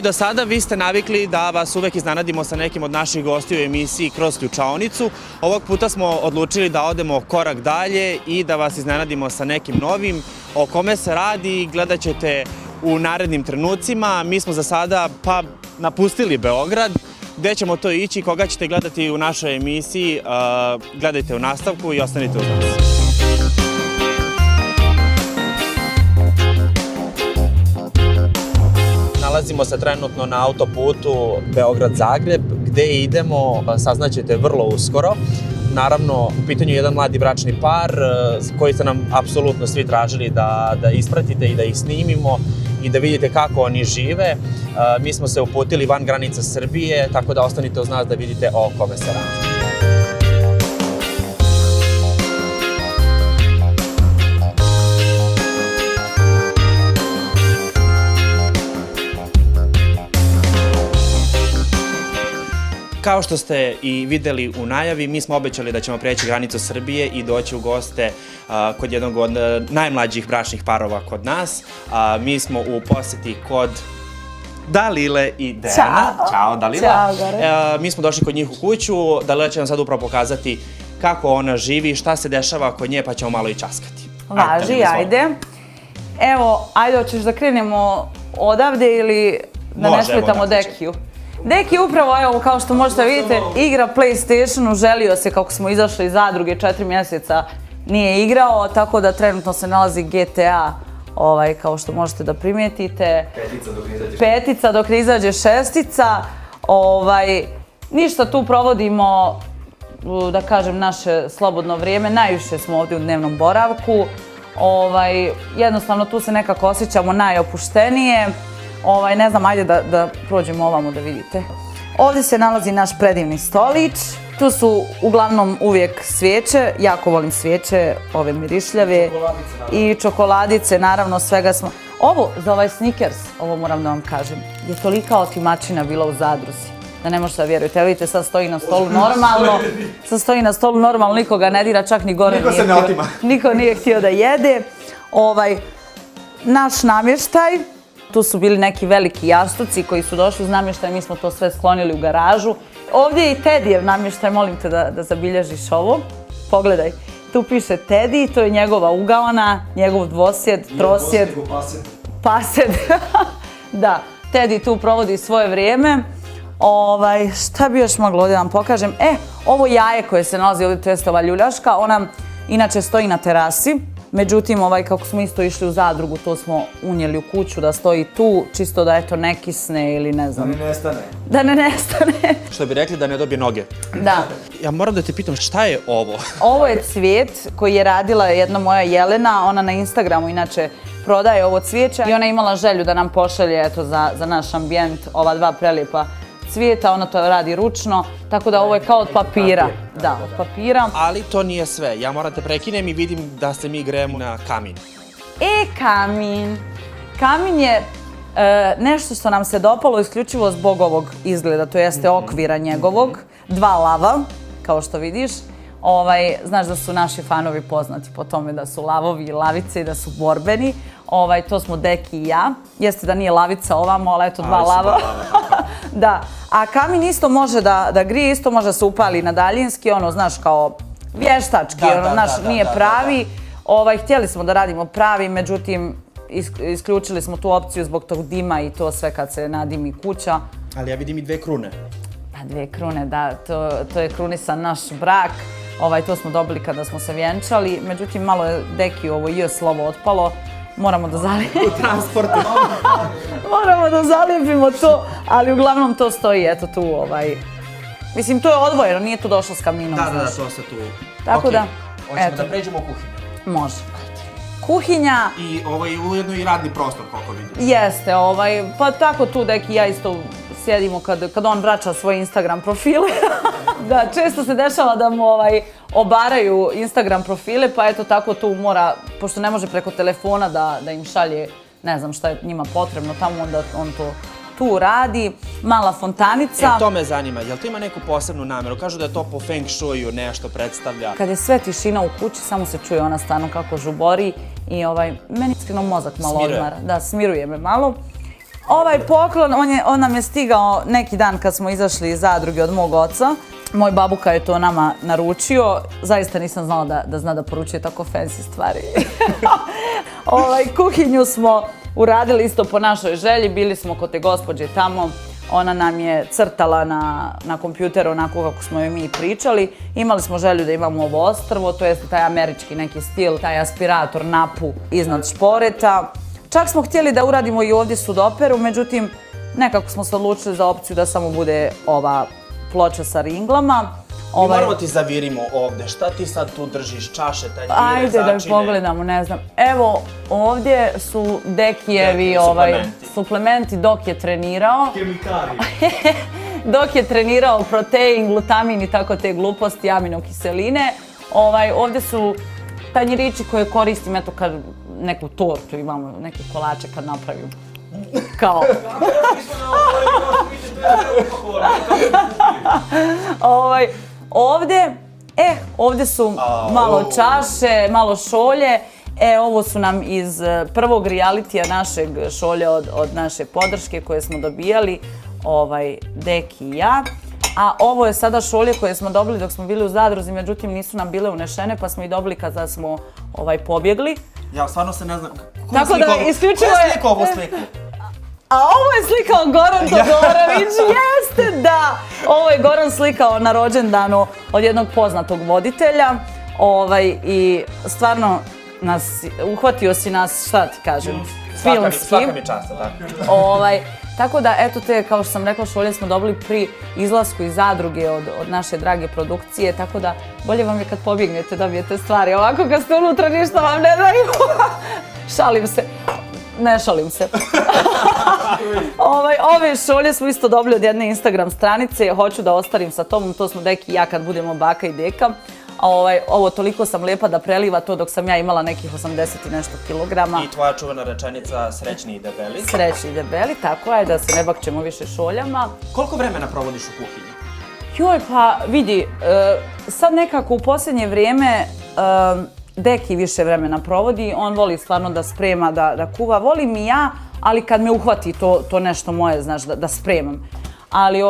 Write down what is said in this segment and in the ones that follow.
i do sada, vi ste navikli da vas uvek iznenadimo sa nekim od naših gostiju u emisiji Kroz ključaonicu. Ovog puta smo odlučili da odemo korak dalje i da vas iznenadimo sa nekim novim. O kome se radi gledat ćete u narednim trenucima. Mi smo za sada napustili Beograd. Gde ćemo to ići, koga ćete gledati u našoj emisiji, gledajte u nastavku i ostanite uz nas. Nalazimo se trenutno na autoputu Beograd-Zagreb, gde idemo saznaćete vrlo uskoro. Naravno, u pitanju je jedan mladi bračni par koji ste nam apsolutno svi tražili da ispratite i da ih snimimo i da vidite kako oni žive. Mi smo se uputili van granica Srbije, tako da ostanite uz nas da vidite o kome se radi. Kao što ste i videli u najavi, mi smo obećali da ćemo preći granicu Srbije i doći u goste kod jednog od najmlađih bračnih parova kod nas. Mi smo u poseti kod Dalile i Dejana. Ćao Dalila. Ćao Gore. Mi smo došli kod njih u kuću. Dalila će nam sad upravo pokazati kako ona živi, šta se dešava kod nje, pa ćemo malo i časkati. Važi, ajde. Evo, ajde, hoćeš da krenemo odavde ili da ne smetamo Dekiju? Deki upravo, evo, kao što možete vidite, igra PlayStationu, želio se kako smo izašli iz zadruge, 4 mjeseca nije igrao, tako da trenutno se nalazi GTA, kao što možete da primijetite. Petica dok ne izađe šestica. Ništa, tu provodimo, da kažem, naše slobodno vrijeme, najviše smo ovdje u dnevnom boravku. Jednostavno tu se nekako osjećamo najopuštenije. Ne znam, ajde da prođemo ovamo da vidite. Ovdje se nalazi naš predivni stolić. Tu su uglavnom uvijek svijeće, jako volim svijeće, ove mirišljave. I čokoladice, naravno, svega smo. Ovo, za ovaj Snickers, ovo moram da vam kažem, je tolika otimačina bila u zadruzi, da ne možete da vjerujete. Evo vidite, sad stoji na stolu normalno. Sad stoji na stolu normalno, nikoga ne dira, čak ni gore nije htio. Niko se ne otima. Niko nije htio da jede. Naš namještaj. Tu su bili neki veliki jastuci koji su došli uz namještaj, mi smo to sve sklonili u garažu. Ovdje je i Tedijev namještaj, molim te da zabilježiš ovo. Pogledaj, tu piše Tedi, to je njegova ugaona, njegov dvosjed, trosjed. Pased. Da, Tedi tu provodi svoje vrijeme. Šta bi još mogla ovdje da vam pokažem? Ovo jaje koje se nalazi ovdje, to jeste ova ljuljaška, ona inače stoji na terasi. Međutim, kako smo isto išli u zadrugu, to smo unijeli u kuću da stoji tu, čisto da eto ne kisne ili ne znam. Da ne nestane. Da ne nestane. Što bi rekli, da ne dobije noge. Da. Ja moram da te pitam, šta je ovo? Ovo je cvijet koji je radila jedna moja Jelena, ona na Instagramu inače prodaje ovo cvijeće i ona je imala želju da nam pošalje eto za naš ambijent ova dva prelijepa cvijeta, ona to radi ručno, tako da ovo je kao od papira. Da, od papira. Ali to nije sve, ja moram te prekinem i vidim da se mi grejemo na kamin. Kamin. Kamin je nešto što nam se dopalo isključivo zbog ovog izgleda, to jeste okvira njegovog, 2 lava, kao što vidiš. Znaš da su naši fanovi poznati po tome da su lavovi i lavice i da su borbeni. To smo Deki i ja. Jeste da nije lavica ovamo, ali eto 2 lava. Da. A kamin isto može da grije, isto može da se upali na daljinski, znaš, kao vještački, znaš, nije pravi. Htjeli smo da radimo pravi, međutim, isključili smo tu opciju zbog tog dima i to sve kad se nadimi kuća. Ali ja vidim i 2 krune. Pa 2 krune, da, to je krunisan naš brak. To smo dobili kada smo se vjenčali, međutim malo je Deki ovo J slovo otpalo, moramo da zalijepimo. U transportu. Moramo da zalijepimo to, ali uglavnom to stoji, eto tu, mislim, to je odvojeno, nije to došlo s kaminom. Da, to se tu. Tako da, hoćemo da pređemo u kuhinju. Može. Kuhinja. I ujedno i radni prostor, koliko vidim. Jeste, pa tako tu Deki i ja isto sjedimo kad on vraća svoje Instagram profile. Da, često se dešava da mu obaraju Instagram profile, pa eto tako tu mora, pošto ne može preko telefona da im šalje, ne znam šta je njima potrebno tamo, onda on to tu radi. Mala fontanica. To me zanima, jel to ima neku posebnu namjeru? Kažu da je to po feng shuiu nešto predstavlja. Kad je sve tišina u kući, samo se čuje ona stvarno kako žubori i meni iskreno mozak malo odmara. Da, smiruje me malo. Ovaj poklon, on nam je stigao neki dan kad smo izašli iz zadruge od mog oca. Moj babuka je to nama naručio. Zaista nisam znala da zna da poručuje tako fancy stvari. Kuhinju smo uradili isto po našoj želji. Bili smo kod te gospođe tamo. Ona nam je crtala na kompjuteru onako kako smo joj mi pričali. Imali smo želju da imamo ovo ostrvo, to jest taj američki neki stil, taj aspirator napu iznad šporeta. Čak smo htjeli da uradimo i ovdje sudoperu, međutim nekako smo se odlučili za opciju da samo bude ova ploča sa ringlama. Mi moramo ti zavirimo ovdje, šta ti sad tu držiš, čaše, tanjire, začine? Ajde da mi pogledamo, ne znam. Evo, ovdje su Dekijevi suplementi dok je trenirao. Kemikalije. Dok je trenirao protein, glutamin i tako te gluposti, aminokiseline. Ovdje su tanjirići koje koristim, eto kad neku tortu imamo, neke kolače kad napravim. Kao. Ovdje su malo čaše, malo šolje. Ovo su nam iz prvog realitija našeg šolje od naše podrške koje smo dobijali, Deki i ja. A ovo je sada šolje koje smo dobili dok smo bili u zadruzi, međutim nisu nam bile unešene pa smo ih dobili kada smo pobjegli. Ja stvarno se ne znam. Tako da isključivo je... Ko je slikao ovu sliku? A ovo je slikao Goran Todorović, jeste da! Ovo je Goran slikao na rođendanu od jednog poznatog voditelja i stvarno uhvatio si nas, šta ti kažem, filmski. Svaka mi čast, tako. Tako da, eto te, kao što sam rekla, šolje smo dobili pri izlasku iz zadruge od naše drage produkcije, tako da bolje vam je kad pobjegnete dobijete stvari. Ovako kad ste unutra ništa vam ne daju. Šalim se. Ne šalim se. Ove šolje smo isto dobili od jedne Instagram stranice. Hoću da ostarim sa tobom, to smo Deki i ja kad budemo baka i deka. Ovo toliko sam lijepa da preliva to dok sam ja imala nekih 80 i nešto kilograma. I tvoja čuvena rečenica srećni i debeli. Srećni i debeli, tako je, da se ne bakćemo više šoljama. Koliko vremena provodiš u kuhinji? Joj, pa vidi, sad nekako u posljednje vrijeme Deki više vremena provodi, on voli stvarno da sprema, da kuva. Volim i ja, ali kad me uhvati to nešto moje, znaš, da spremam. Ali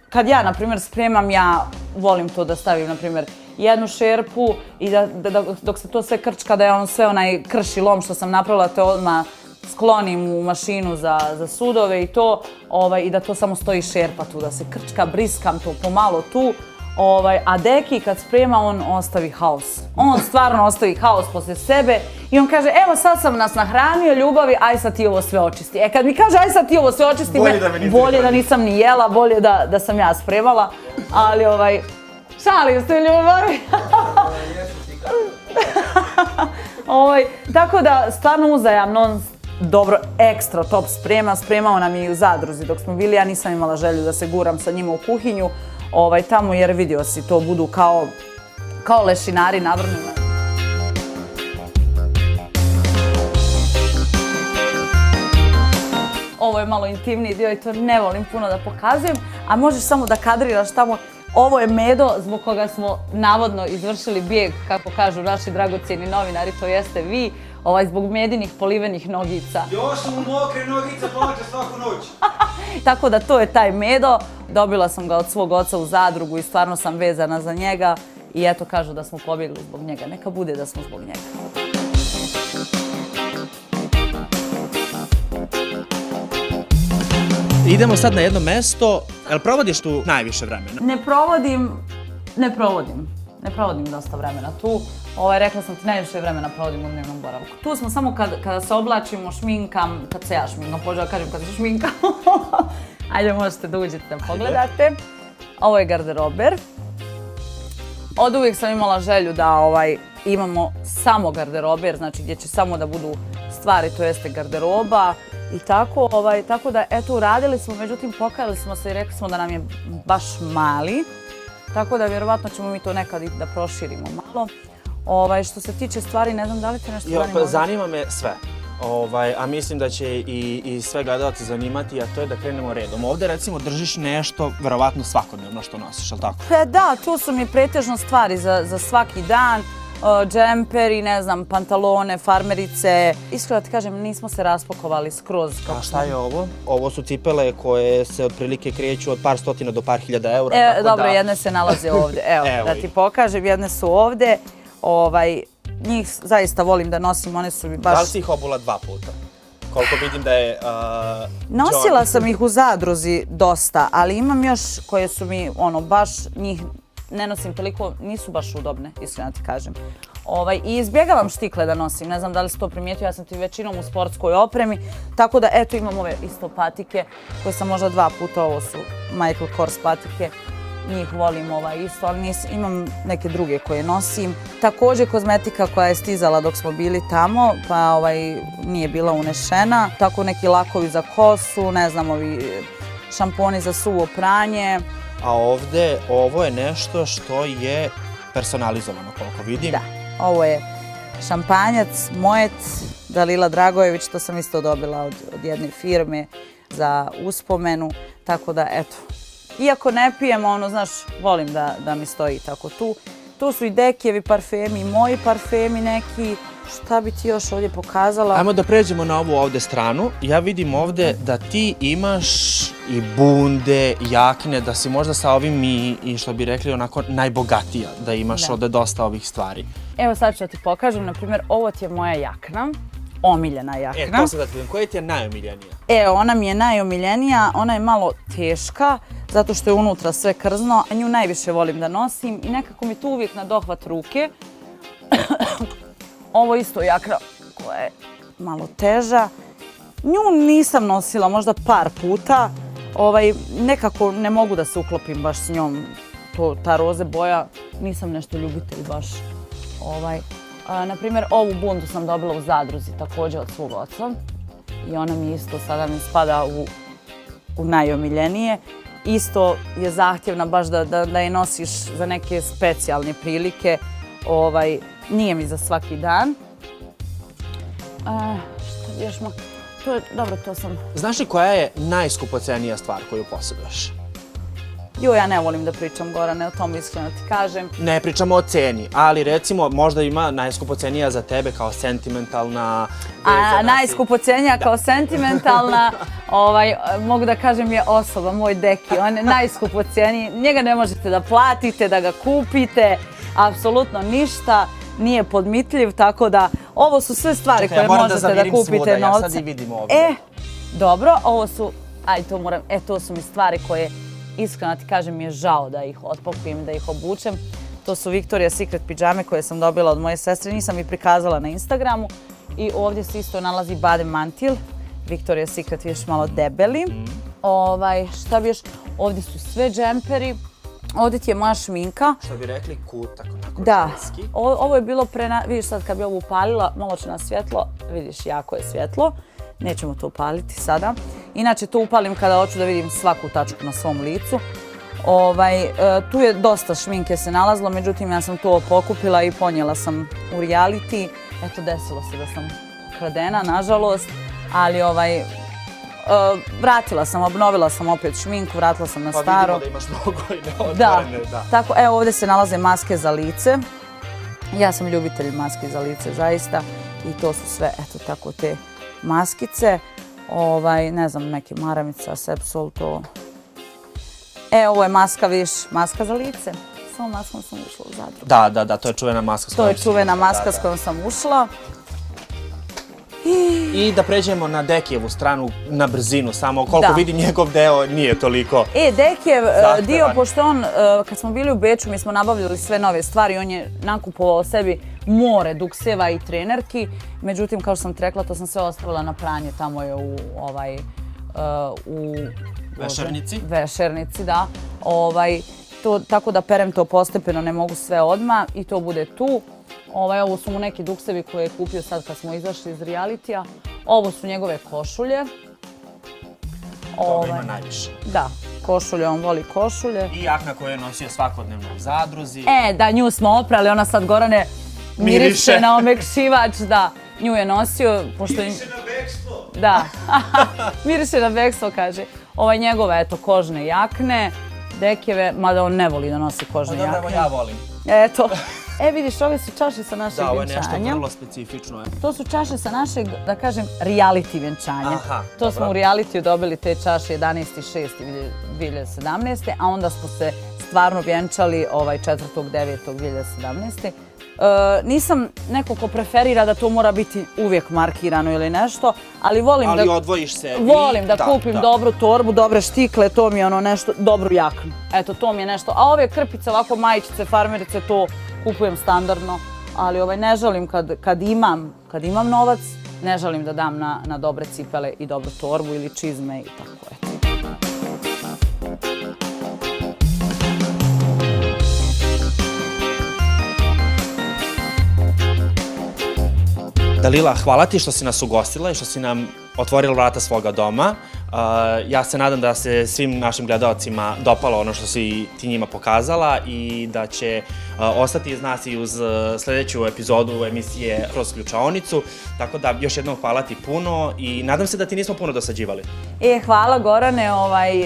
kad ja, na primjer, spremam, ja volim to da stavim, na primjer, jednu šerpu i dok se to sve krčka, da je on sve onaj krši lom što sam napravila, to odmah sklonim u mašinu za sudove i to, i da to samo stoji šerpa tu, da se krčka, briskam to pomalo tu. A Deki kad sprema, on ostavi haos. On stvarno ostavi haos poslije sebe i on kaže, evo sad sam nas nahranio ljubavi, aj sad ti ovo sve očisti. Kad mi kaže, aj sad ti ovo sve očisti, bolje da nisam ni jela, bolje da sam ja spremala. Ali šalim se ljubavi. Tako da stvarno uzajamno dobro, ekstra top spremao nam je i u zadruzi dok smo bili, ja nisam imala želju da se guram sa njima u kuhinju. Tamo jer vidio si, to budu kao lešinari navrnuli. Ovo je malo intimniji dio i to ne volim puno da pokazujem, a možeš samo da kadriraš tamo. Ovo je medo zbog koga smo navodno izvršili bijeg, kako kažu naši dragocjeni novinari, to jeste vi, zbog medinih polivenih nogica. Još mu mokre nogice pođe svaku noć. Tako da to je taj medo, dobila sam ga od svog oca u zadrugu i stvarno sam vezana za njega i eto kažu da smo pobjegli zbog njega, neka bude da smo zbog njega. Idemo sad na jedno mesto, jel provodiš tu najviše vremena? Ne provodim dosta vremena tu. Rekla sam ti, najviše vremena provodim u dnevnom boravku. Tu smo samo kada se oblačimo, šminkam, kad se ja šminkam, pođe da kažem kad se šminkam. Ajde, možete da uđete da pogledate. Ovo je garderober. Od uvijek sam imala želju da imamo samo garderober, znači gdje će samo da budu stvari, to jeste garderoba i tako. Tako da, eto, uradili smo, međutim pokajali smo se i rekli smo da nam je baš mali. Tako da vjerovatno ćemo mi to nekad i da proširimo malo. Što se tiče stvari, ne znam da li te nešto zanima? Zanima me sve. A mislim da će i sve gledalci zanimati, a to je da krenemo redom. Ovdje recimo držiš nešto, verovatno svakodnevno što nosiš, ali tako? Da, tu su mi pretežno stvari za svaki dan. džemperi, ne znam, pantalone, farmerice. Iskreno da ti kažem, nismo se raspakovali skroz. A šta je ovo? Ovo su cipele koje se otprilike kreću od par stotina do par hiljada eura. Dobro, jedne se nalaze ovde. Evo, da ti pokažem, jedne su ovde. Njih zaista volim da nosim, one su mi baš... Da li si ih obula 2 puta? Koliko vidim da je... Nosila sam ih u zadruzi dosta, ali imam još koje su mi, baš njih ne nosim toliko, nisu baš udobne, iskreno ti kažem. I izbjegavam štikle da nosim, ne znam da li si to primijetio, ja sam ti većinom u sportskoj opremi, tako da eto imam ove isto patike koje sam možda 2 puta, ovo su Michael Kors patike. Njih volim isto, ali imam neke druge koje nosim. Također kozmetika koja je stizala dok smo bili tamo, pa nije bila unešena. Tako neki lakovi za kosu, ne znam, ovi šamponi za suvo pranje. A ovde, ovo je nešto što je personalizovano, koliko vidim. Da, ovo je šampanjac, Moet, Dalila Dragojević, to sam isto dobila od jedne firme za uspomenu, tako da eto. Iako ne pijem, znaš, volim da mi stoji tako tu. Tu su i Dekijevi parfemi, i moji parfemi neki. Šta bi ti još ovdje pokazala? Ajmo da pređemo na ovu ovde stranu. Ja vidim ovde da ti imaš i bunde, jakne, da si možda sa ovim i što bi rekli onako najbogatija, da imaš ovde dosta ovih stvari. Evo sad ću ti pokažem, na primjer, ovo ti je moja jakna. Omiljena jakna. To sad da ti vidim, koja ti je najomiljenija? Ona mi je najomiljenija, ona je malo teška, zato što je unutra sve krzno, a nju najviše volim da nosim i nekako mi tu uvijek na dohvat ruke. Ovo isto jakna koja je malo teža. Nju nisam nosila možda par puta, nekako ne mogu da se uklopim baš s njom. Ta roze boja, nisam nešto ljubitelj baš. Naprimjer, ovu bundu sam dobila u zadruzi također od svog oca i ona mi isto sada mi spada u najomiljenije. Isto je zahtjevna baš da je nosiš za neke specijalne prilike. Nije mi za svaki dan. Šta još dobro, to sam... Znaš li koja je najskupocenija stvar koju posjeduješ? Ja ne volim da pričam, Gorane, o tom iskreno ti kažem. Ne pričamo o ceni, ali recimo možda ima najskupocenija za tebe kao sentimentalna... Najskupocenija kao sentimentalna, mogu da kažem je osoba, moj Deki. On je najskupoceniji, njega ne možete da platite, da ga kupite, apsolutno ništa, nije podmitljiv, tako da ovo su sve stvari koje možete da kupite novce. Ja sad i vidim ovdje. Dobro, ovo su, to su mi stvari koje iskreno ti kažem mi je žao da ih otpakujem, da ih obučem. To su Victoria's Secret pidžame koje sam dobila od moje sestre, nisam ih prikazala na Instagramu. I ovdje se isto nalazi badem mantil, Victoria's Secret još malo debeli. Šta bi još, ovdje su sve džemperi, ovdje ti je moja šminka. Što bi rekli kutak, onako ženski. Da, ovo je bilo vidiš sad kad bi ovo upalila, malo ću na svjetlo, vidiš jako je svjetlo. Nećemo to upaliti sada. Inače to upalim kada hoću da vidim svaku tačku na svom licu. Tu je dosta šminke se nalazilo, međutim ja sam to pokupila i ponijela sam u reality. Eto, desilo se da sam kradena, nažalost, ali vratila sam, obnovila sam opet šminku, vratila sam na staro. Pa vidimo da imaš mnogo i neotvorene, da. Tako, evo ovdje se nalaze maske za lice. Ja sam ljubitelj maske za lice, zaista. I to su sve, eto tako, te maskice. Ne znam, neke maramica, Sepsol, to... Ovo je maska, vidiš, maska za lice. S ovom maskom sam ušla u zadrugu. Da, to je čuvena maska s kojom To je čuvena maska s kojom sam ušla. I da pređemo na Dekijevu stranu na brzinu, samo koliko vidim njegov deo nije toliko Dekijev dio, pošto on, kad smo bili u Beču, mi smo nabavljali sve nove stvari, on je nakupovao sebi more dukseva i trenerki, međutim, kao što sam ti rekla, to sam sve ostavila na pranje, tamo je u Vešernici, da. Tako da perem to postepeno, ne mogu sve odmah i to bude tu. Ovo su mu neki duksevi koje je kupio sad kad smo izašli iz realitija. Ovo su njegove košulje. Toga ima najviše. Da, košulje, on voli košulje. I jakna koju je nosio svakodnevno u zadruzi. Da, nju smo oprali, ona sad, Gorane, miriše na omekšivač, da. Nju je nosio, pošto... Miriše na bekstvo! Da, miriše na bekstvo, kaže. Njegove, eto, kožne jakne, Dekijeve, mada on ne voli da nosi kožne jakne. Dobro, evo ja volim. Eto, E vidiš, ove su čaše sa našeg Da, ovo je nešto vjenčanja. vrlo specifično. To su čaše sa našeg, da kažem, reality vjenčanja. Aha, To dobro. smo u realitiju dobili te čaše 11.6.2017. A onda smo se stvarno vjenčali 4.9.2017. Nisam neko ko preferira da to mora biti uvijek markirano ili nešto, ali volim Ali da... odvojiš se. Volim da kupim dobru torbu, dobre štikle, to mi je ono nešto, dobru jaknu. Eto, to mi je nešto. A ove krpice, ovako majičice, farmerice, to kupujem standardno. Ali ne želim kad imam novac, ne želim da dam na dobre cipele i dobru torbu ili čizme i tako eto. Dalila, hvala ti što si nas ugostila i što si nam otvorila vrata svoga doma. Ja se nadam da se svim našim gledalcima dopalo ono što si ti njima pokazala i da će ostati iz nas i uz sljedeću epizodu emisije Kroz ključaonicu. Tako da još jednom hvala ti puno i nadam se da ti nismo puno dosađivali. Hvala Gorane,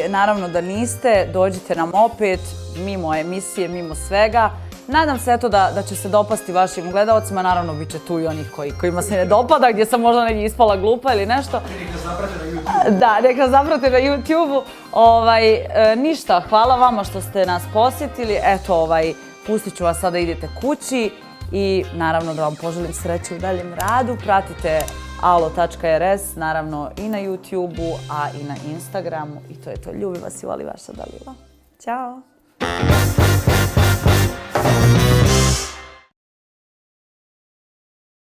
naravno da niste, dođite nam opet, mimo emisije, mimo svega. Nadam se eto da će se dopasti vašim gledalcima, naravno bit će tu i onih kojima se ne dopada, gdje sam možda negdje ispala glupa ili nešto. Nek nas zaprate na YouTube. Da, nek nas zaprate na YouTube-u. Ništa, hvala vama što ste nas posjetili. Eto, pustit ću vas sada idete kući i naravno da vam poželim sreću u daljem radu. Pratite alo.rs, naravno i na YouTube-u, a i na Instagramu. I to je to. Ljubi vas i voli vaša Dalila. Ćao!